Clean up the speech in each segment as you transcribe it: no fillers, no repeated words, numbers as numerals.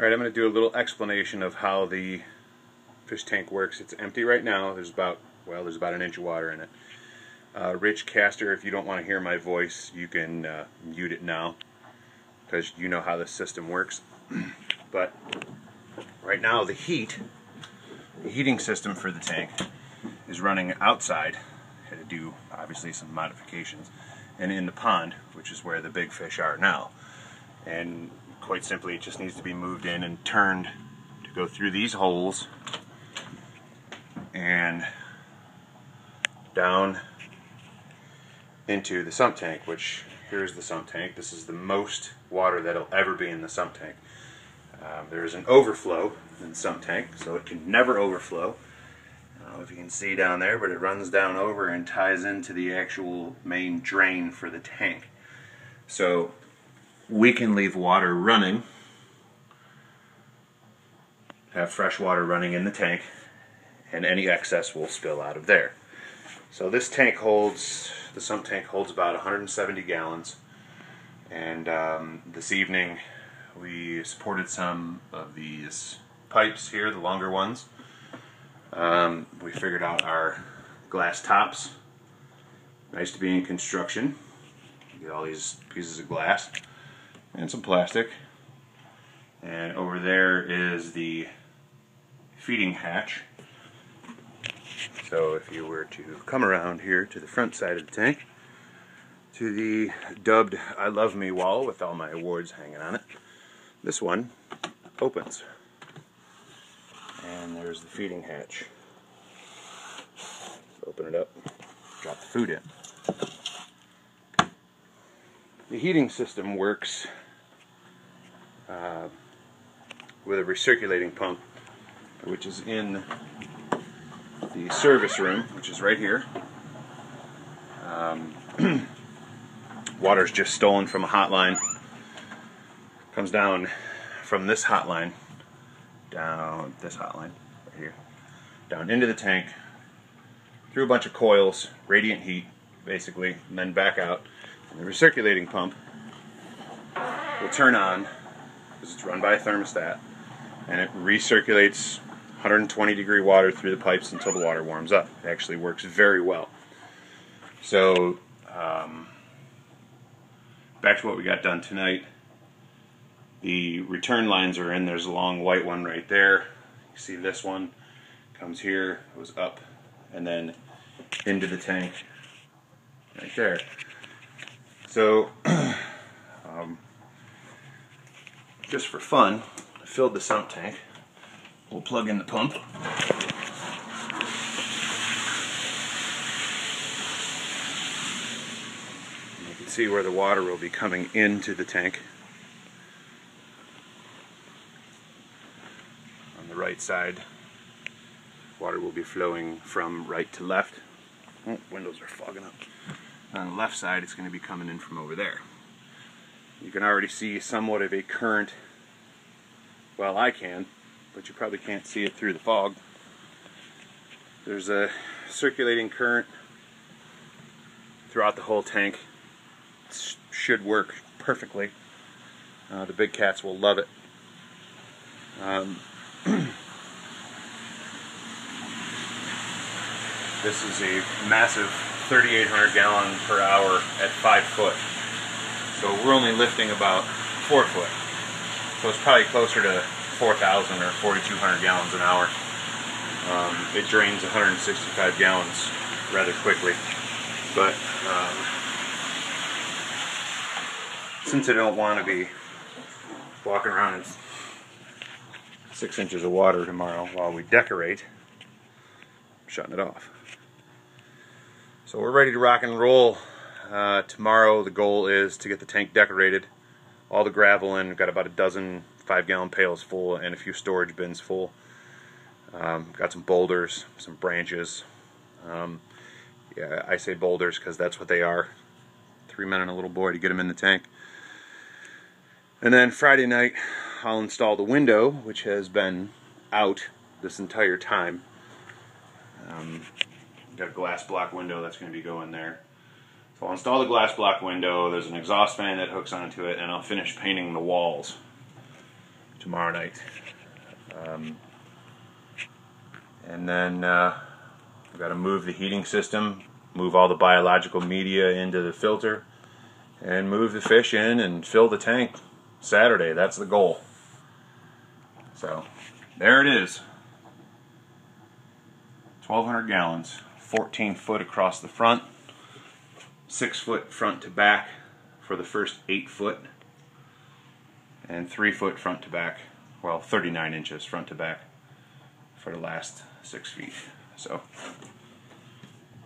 Alright, I'm going to do a little explanation of how the fish tank works. It's empty right now. There's about an inch of water in it. Rich Caster, if you don't want to hear my voice, you can mute it now, because you know how this system works. But right now the heating system for the tank is running outside. Had to do obviously some modifications, and in the pond, which is where the big fish are now. And quite simply, it just needs to be moved in and turned to go through these holes and down into the sump tank, which here's the sump tank. This is the most water that'll ever be in the sump tank. There's an overflow in the sump tank, so it can never overflow. I don't know if you can see down there, but it runs down over and ties into the actual main drain for the tank. So we can leave water running, have fresh water running in the tank, and any excess will spill out of there. So this tank holds, the sump tank holds about 170 gallons, and this evening we supported some of these pipes here, the longer ones. We figured out our glass tops. Nice to be in construction. You get all these pieces of glass and some plastic, and over there is the feeding hatch. So if you were to come around here to the front side of the tank, to the dubbed I Love Me wall with all my awards hanging on it, this one opens, and there's the feeding hatch. Open it up, drop the food in. The heating system works with a recirculating pump, which is in the service room, which is right here. Water's just stolen from a hotline. Comes down from this hotline, down this hotline right here, down into the tank, through a bunch of coils, radiant heat basically, and then back out. And the recirculating pump will turn on, because it's run by a thermostat, and it recirculates 120-degree water through the pipes until the water warms up. It actually works very well. So, back to what we got done tonight. The return lines are in. There's a long white one right there. You see this one comes here, goes up, and then into the tank right there. So, just for fun, I filled the sump tank. We'll plug in the pump. You can see where the water will be coming into the tank. On the right side, water will be flowing from right to left. Oh, windows are fogging up. On the left side, it's going to be coming in from over there. You can already see somewhat of a current. Well, I can, but you probably can't see it through the fog. There's a circulating current throughout the whole tank. It should work perfectly. The big cats will love it. This is a massive 3,800 gallon per hour at 5 foot. So we're only lifting about 4 foot. So it's probably closer to 4,000 or 4,200 gallons an hour. It drains 165 gallons rather quickly. But since I don't want to be walking around in 6 inches of water tomorrow while we decorate, I'm shutting it off. So we're ready to rock and roll. Tomorrow the goal is to get the tank decorated, all the gravel in. We've got about a dozen 5-gallon pails full and a few storage bins full. Got some boulders, some branches. Yeah, I say boulders because that's what they are. 3 men and a little boy to get them in the tank. And then Friday night I'll install the window, which has been out this entire time. Got a glass block window that's going to be going there. So I'll install the glass block window. There's an exhaust fan that hooks onto it, and I'll finish painting the walls. tomorrow night. And then we've got to move the heating system, move all the biological media into the filter, and move the fish in and fill the tank Saturday. That's the goal. So there it is. 1,200 gallons, 14 foot across the front, 6 foot front to back for the first 8 foot, and 3 foot front to back, well 39 inches front to back for the last 6 feet. So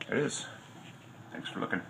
there it is. Thanks for looking.